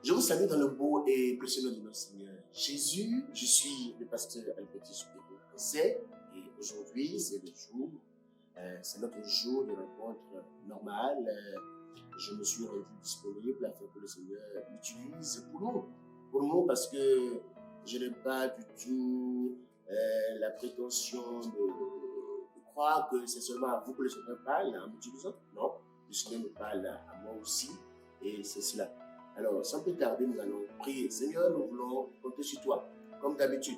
Je vous salue dans le beau et précieux nom de notre Seigneur Jésus. Je suis le pasteur Albertus Pédouin. Et aujourd'hui, c'est le jour, c'est notre jour de rencontre normale. Je me suis rendu disponible afin que le Seigneur l'utilise pour nous parce que je n'ai pas du tout la prétention de croire que c'est seulement à vous que le Seigneur parle en m'utilisant. Non, le Seigneur me parle à moi aussi et c'est cela. Alors, sans plus tarder, nous allons prier. Seigneur, nous voulons compter sur toi, comme d'habitude.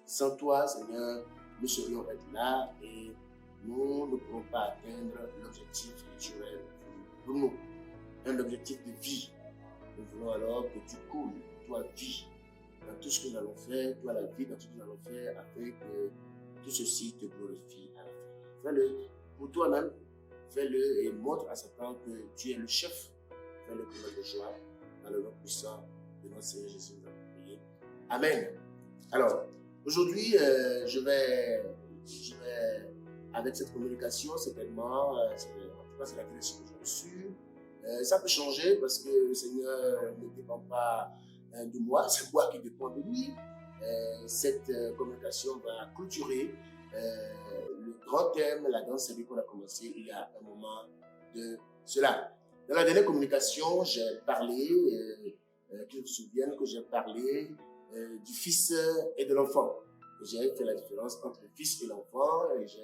Sans toi, Seigneur, nous serions être là et nous ne pourrons pas atteindre l'objectif naturel pour nous, un objectif de vie. Nous voulons alors que tu coules, toi, vie, dans tout ce que nous allons faire, toi, la vie, dans tout ce que nous allons faire, afin que tout ceci te glorifie à la fin. Fais-le pour toi-même, fais-le et montre à Satan que tu es le chef. Fais-le pour notre joie, dans le nom puissant de notre Seigneur Jésus, nous avons prié. Amen. Alors, aujourd'hui, je vais, avec cette communication, certainement, en tout cas, c'est la direction que j'ai reçue. Ça peut changer parce que le Seigneur ne dépend pas de moi, c'est moi qui dépends de lui. Cette communication va clôturer le grand thème, la grande série qu'on a commencé il y a un moment de cela. Dans la dernière communication, j'ai parlé, qu'ils se souviennent que j'ai parlé du fils et de l'enfant. J'ai fait la différence entre le fils et l'enfant et je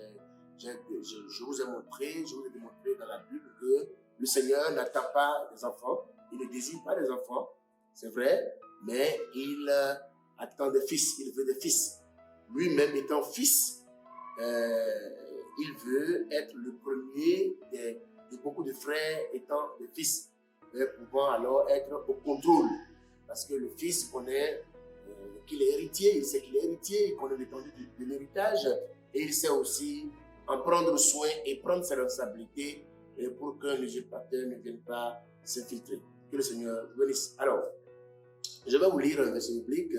vous ai démontré dans la Bible que le Seigneur n'attend pas des enfants, il ne désire pas des enfants, c'est vrai, mais il attend des fils, il veut des fils. Lui-même étant fils, il veut être le premier de beaucoup de frères étant des fils, pouvant alors être au contrôle. Parce que le fils connaît qu'il est héritier, il sait qu'il est héritier, il connaît l'étendue de l'héritage et il sait aussi en prendre soin et prendre ses responsabilités pour qu'un usurpateur ne vienne pas s'infiltrer. Que le Seigneur bénisse. Alors, je vais vous lire un verset biblique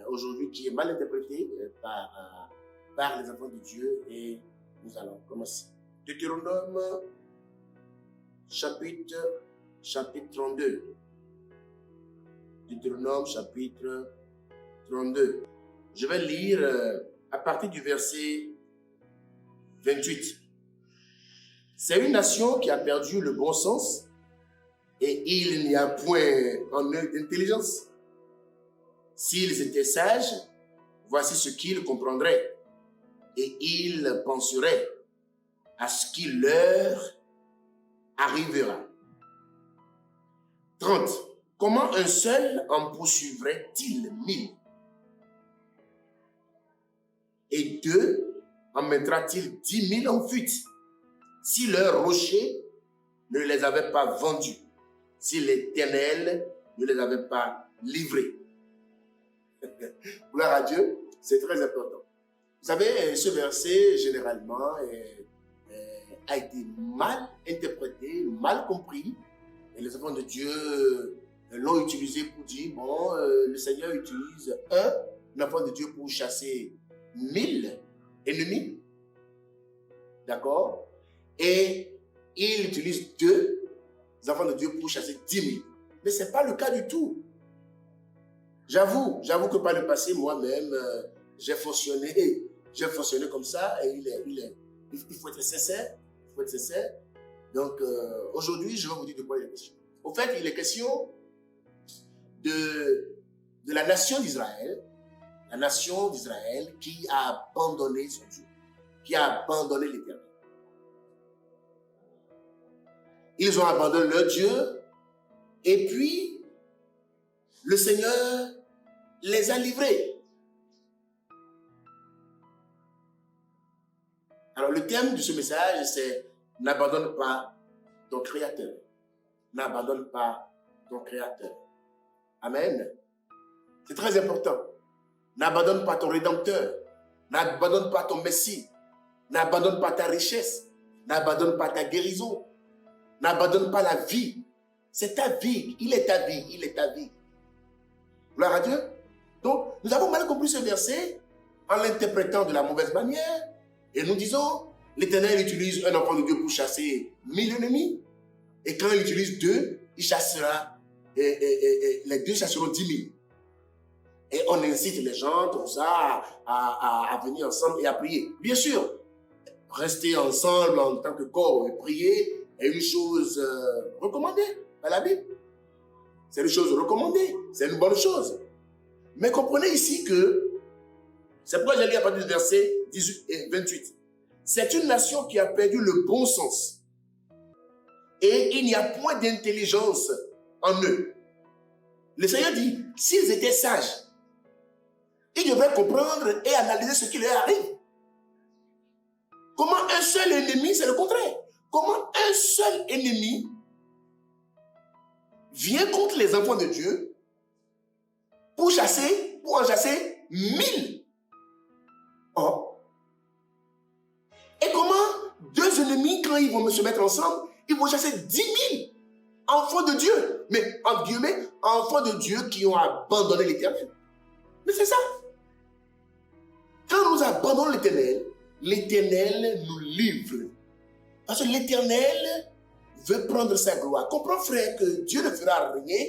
aujourd'hui qui est mal interprété par les enfants de Dieu et nous allons commencer. Deutéronome chapitre 32. Deutéronome chapitre 32. Je vais lire à partir du verset 28. C'est une nation qui a perdu le bon sens et il n'y a point en eux d'intelligence. S'ils étaient sages, voici ce qu'ils comprendraient et ils penseraient à ce qui leur arrivera. 30. Comment un seul en poursuivrait-il 1000? Et 2 en mettra-t-il 10 000 en fuite? Si leur rocher ne les avait pas vendus, si l'Éternel ne les avait pas livrés. Gloire à Dieu, c'est très important. Vous savez, ce verset, généralement, a été mal interprété, mal compris. Et les enfants de Dieu l'ont utilisé pour dire, bon, le Seigneur utilise un enfant de Dieu pour chasser 1000 ennemis. D'accord? Et il utilise 2 enfants de Dieu pour chasser 10 000. Mais ce n'est pas le cas du tout. J'avoue que par le passé, moi-même, j'ai fonctionné comme ça et il faut être sincère. Donc, aujourd'hui, je vais vous dire de quoi il est question. Au fait, il est question de la nation d'Israël, qui a abandonné son Dieu, qui a abandonné l'Éternel. Ils ont abandonné leur Dieu et puis le Seigneur les a livrés. Alors le thème de ce message, c'est « N'abandonne pas ton Créateur ». N'abandonne pas ton Créateur. Amen. C'est très important. N'abandonne pas ton Rédempteur. N'abandonne pas ton Messie. N'abandonne pas ta richesse. N'abandonne pas ta guérison. N'abandonne pas la vie. C'est ta vie. Il est ta vie. Gloire à Dieu. Donc, nous avons mal compris ce verset en l'interprétant de la mauvaise manière. Et nous disons, l'Éternel utilise un enfant de Dieu pour chasser 1000 ennemis. Et quand il utilise 2, il chassera les 2 chasseront 10 000. Et on incite les gens comme ça à venir ensemble et à prier. Bien sûr, rester ensemble en tant que corps et prier est une chose recommandée par la Bible. C'est une chose recommandée, c'est une bonne chose. Mais comprenez ici que, c'est pourquoi j'ai lu à partir du verset 18 et 28. C'est une nation qui a perdu le bon sens. Et il n'y a point d'intelligence en eux. Le Seigneur dit, s'ils étaient sages, ils devraient comprendre et analyser ce qui leur arrive. Comment un seul ennemi, c'est le contraire. Comment un seul ennemi vient contre les enfants de Dieu pour en chasser 1000. Oh. Et comment 2 ennemis, quand ils vont se mettre ensemble, ils vont chasser 10 000 enfants de Dieu. Mais, entre guillemets, enfants de Dieu qui ont abandonné l'Éternel. Mais c'est ça. Quand nous abandonnons l'Éternel, l'Éternel nous livre. Parce que l'Éternel veut prendre sa gloire. Comprends, frère, que Dieu ne fera rien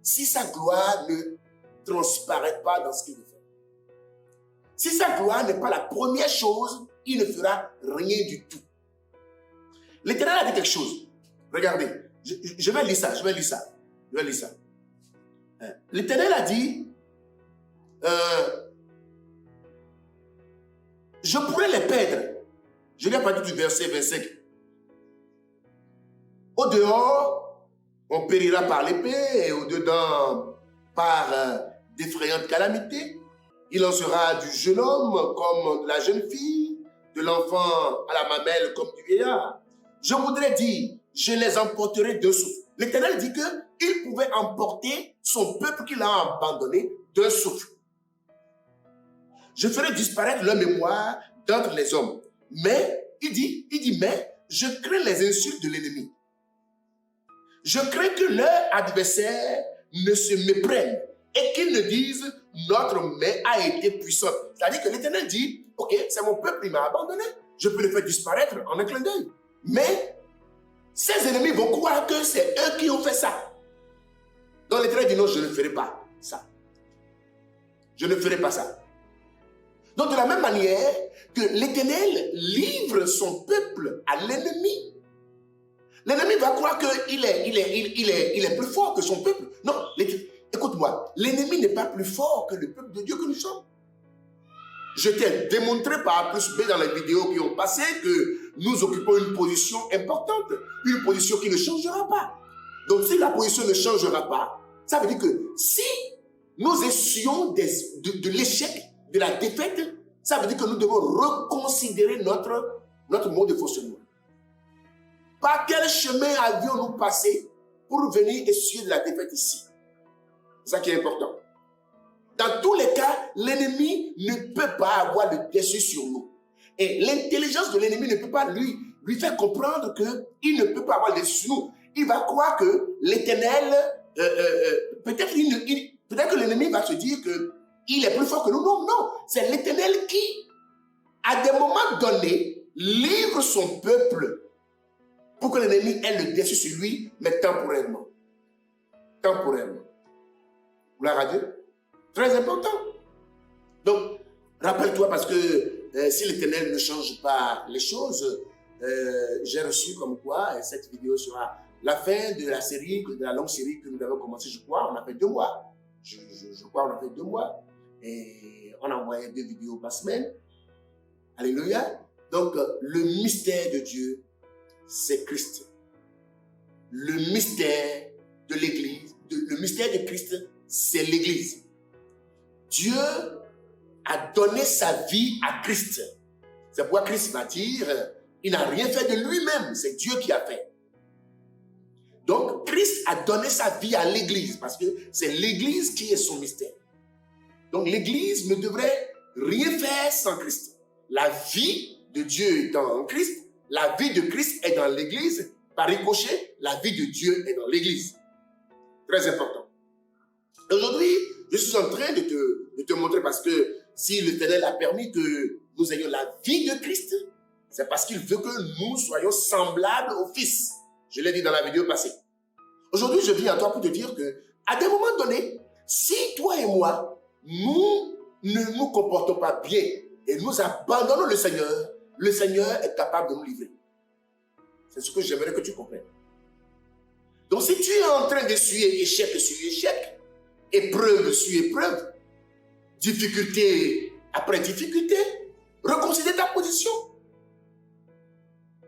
si sa gloire ne transparaît pas dans ce qu'il veut faire. Si sa gloire n'est pas la première chose, il ne fera rien du tout. L'Éternel a dit quelque chose. Regardez, je vais lire ça. L'Éternel a dit, je pourrais les perdre. Je n'ai pas dit du verset 25. Au dehors, on périra par l'épée et au dedans par d'effrayantes calamités. Il en sera du jeune homme comme de la jeune fille, de l'enfant à la mamelle comme du vieillard. Je voudrais dire, je les emporterai d'un souffle. L'Éternel dit qu'il pouvait emporter son peuple qu'il a abandonné d'un souffle. Je ferai disparaître leur mémoire d'entre les hommes. Mais, il dit, mais je crains les insultes de l'ennemi. Je crains que leur adversaire ne se méprenne et qu'ils ne disent notre main a été puissante. C'est-à-dire que l'Éternel dit, ok, c'est mon peuple, il m'a abandonné. Je peux le faire disparaître en un clin d'œil. Mais ces ennemis vont croire que c'est eux qui ont fait ça. Donc l'Éternel dit non, je ne ferai pas ça. Je ne ferai pas ça. Donc de la même manière que l'Éternel livre son peuple à l'ennemi, l'ennemi va croire qu'il est plus fort que son peuple. Non, écoute-moi, l'ennemi n'est pas plus fort que le peuple de Dieu que nous sommes. Je t'ai démontré par A plus B dans les vidéos qui ont passé que nous occupons une position importante, une position qui ne changera pas. Donc si la position ne changera pas, ça veut dire que si nous essuyons de l'échec, de la défaite, ça veut dire que nous devons reconsidérer notre mode de fonctionnement. Par quel chemin avions-nous passé pour venir essuyer de la défaite ici? C'est ça qui est important. Dans tous les cas, l'ennemi ne peut pas avoir le dessus sur nous. Et l'intelligence de l'ennemi ne peut pas lui faire comprendre qu'il ne peut pas avoir le dessus sur nous. Il va croire que l'Éternel, peut-être que l'ennemi va se dire qu'il est plus fort que nous. Non, non. C'est l'Éternel qui, à des moments donnés, livre son peuple pour que l'ennemi ait le dessus sur lui, mais temporairement. Temporairement. Gloire à Dieu. Très important. Donc, rappelle-toi, parce que si l'Éternel ne change pas les choses, j'ai reçu comme quoi, et cette vidéo sera la fin de la série, de la longue série que nous avons commencé, je crois, on a fait 2 mois. Je crois on a fait 2 mois. Et on a envoyé 2 vidéos par semaine. Alléluia. Donc, le mystère de Dieu, c'est Christ. Le mystère de l'Église, le mystère de Christ, c'est l'Église. Dieu a donné sa vie à Christ. C'est pourquoi Christ va dire, il n'a rien fait de lui-même, c'est Dieu qui a fait. Donc, Christ a donné sa vie à l'Église, parce que c'est l'Église qui est son mystère. Donc, l'Église ne devrait rien faire sans Christ. La vie de Dieu étant en Christ, la vie de Christ est dans l'Église. Par ricochet, la vie de Dieu est dans l'Église. Très important. Aujourd'hui, je suis en train de te montrer, parce que si l'Éternel a permis que nous ayons la vie de Christ, c'est parce qu'il veut que nous soyons semblables au Fils. Je l'ai dit dans la vidéo passée. Aujourd'hui, je viens à toi pour te dire que, à des moments donnés, si toi et moi, nous ne nous comportons pas bien et nous abandonnons le Seigneur est capable de nous livrer. C'est ce que j'aimerais que tu comprennes. Donc, si tu es en train d'essuyer échec sur échec, épreuve sur épreuve, difficulté après difficulté, reconsidère ta position.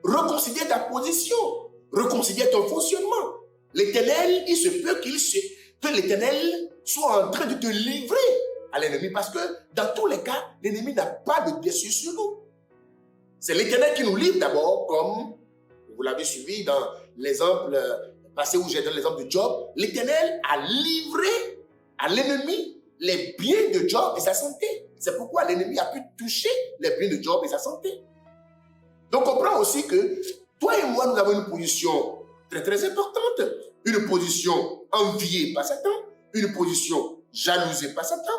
Reconsidère ta position. Reconsidère ton fonctionnement. L'Éternel, il se peut que l'Éternel soit en train de te livrer à l'ennemi parce que dans tous les cas, l'ennemi n'a pas de dessus sur nous. C'est l'Éternel qui nous livre d'abord, comme vous l'avez suivi dans l'exemple passé où j'ai donné l'exemple de Job. L'Éternel a livré à l'ennemi les biens de Job et sa santé. C'est pourquoi l'ennemi a pu toucher les biens de Job et sa santé. Donc, comprends aussi que toi et moi, nous avons une position très, très importante. Une position enviée par Satan. Une position jalousée par Satan.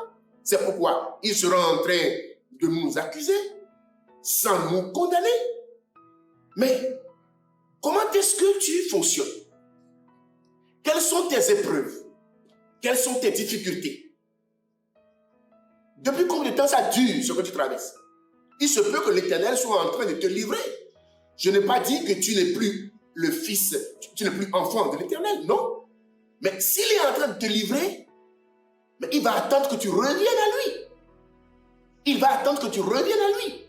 C'est pourquoi il sera en train de nous accuser sans nous condamner. Mais comment est-ce que tu fonctionnes? Quelles sont tes épreuves? Quelles sont tes difficultés? Depuis combien de temps ça dure ce que tu traverses? Il se peut que l'Éternel soit en train de te livrer. Je n'ai pas dit que tu n'es plus le fils, tu n'es plus enfant de l'Éternel, non. Mais s'il est en train de te livrer, mais il va attendre que tu reviennes à lui. Il va attendre que tu reviennes à lui.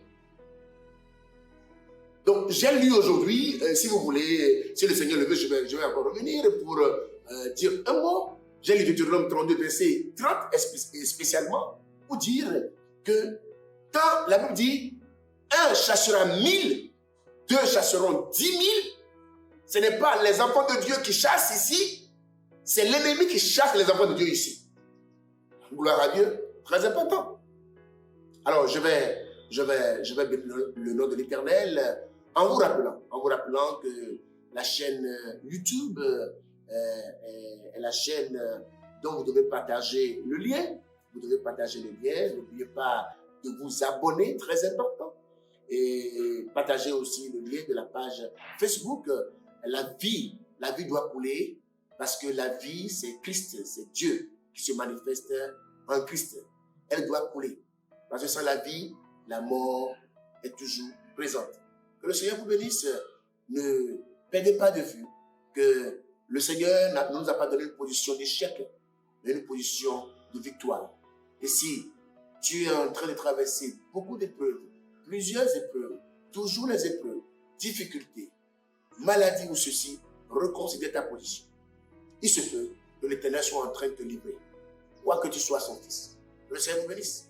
Donc, j'ai lu aujourd'hui, si vous voulez, si le Seigneur le veut, je vais encore revenir pour dire un mot. J'ai lu Deutéronome 32, verset 30, spécialement, pour dire que quand la Bible dit, un chassera 1000, deux chasseront 10 000, ce n'est pas les enfants de Dieu qui chassent ici, c'est l'ennemi qui chasse les enfants de Dieu ici. Gloire à Dieu, très important. Alors, je vais bénir le nom de l'Éternel en vous rappelant que la chaîne YouTube est la chaîne dont vous devez partager le lien. Vous devez partager le lien. N'oubliez pas de vous abonner, très important. Et partagez aussi le lien de la page Facebook. La vie doit couler parce que la vie, c'est Christ, c'est Dieu qui se manifeste en Christ. Elle doit couler. Parce que sans la vie, la mort est toujours présente. Que le Seigneur vous bénisse. Ne perdez pas de vue que le Seigneur ne nous a pas donné une position d'échec, mais une position de victoire. Et si tu es en train de traverser beaucoup d'épreuves, plusieurs épreuves, toujours les épreuves, difficultés, maladies ou ceci, reconsidère ta position. Il se peut que l'Éternel soit en train de te livrer, quoi que tu sois son fils. Que le Seigneur vous bénisse.